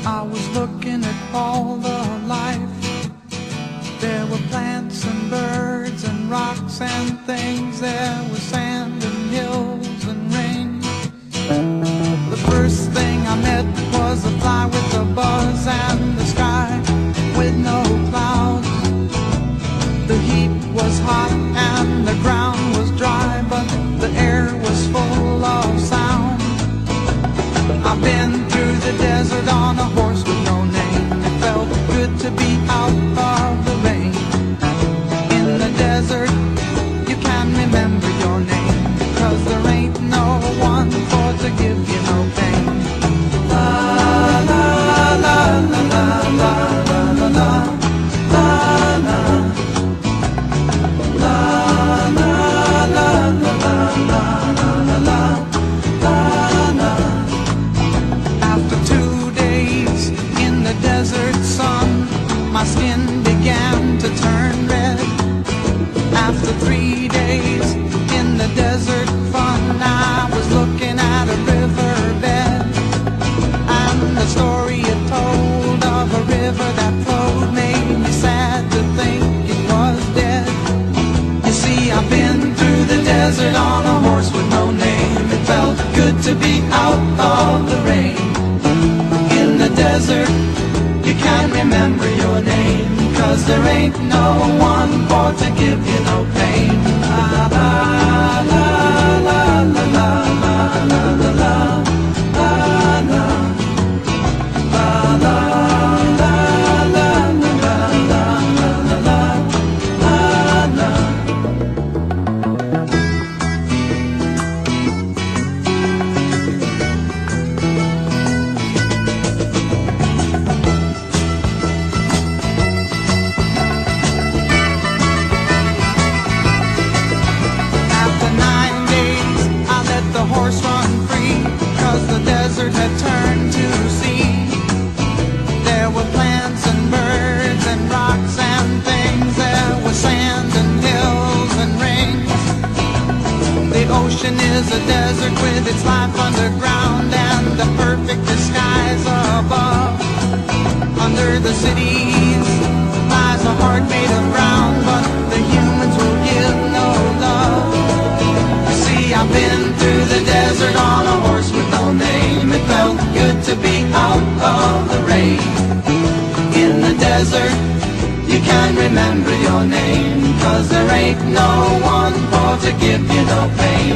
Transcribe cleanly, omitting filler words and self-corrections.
I was looking at all the life. There were plants and birds and rocks and things. There was sand and hills and rain. The first thing I met was a fly with a buzz and the sky with no clouds. The heat was hot and the ground was dry, but the air was full of sound. I've been through the desert on a horse with no name. It felt good to be out of the rain. In the desert, you can remember your name, 'cause there ain't no one for to give you no pain. La la la la la la la la la la la la la la la la la. After 2 days in the desert sun, my skin began to turn red. After 3 days in the desert fun, I was looking at a riverbed, and the story it told of a river that flowed made me sad to think it was dead. You see, I've been through the desert on a horse with no name. It felt good to be out of the rain. In the desert, you can't remember your name, 'cause there ain't no one for to give you no pain. La la la la la la la la la la la la la la la la. After 9 days, I let the horse run free, 'cause the desert had turned to sea. There were plants and birds and rocks and things. There was sand and hills and rings. The ocean is a desert with its life underground and the perfect disguise above. Under the cities lies a heart made of brown, but the humans will give no love. You see, I've been through the desert on a horse with no name. It felt good to be out of the rain. In the desert, you can't remember your name, 'cause there ain't no one for to give you no pain.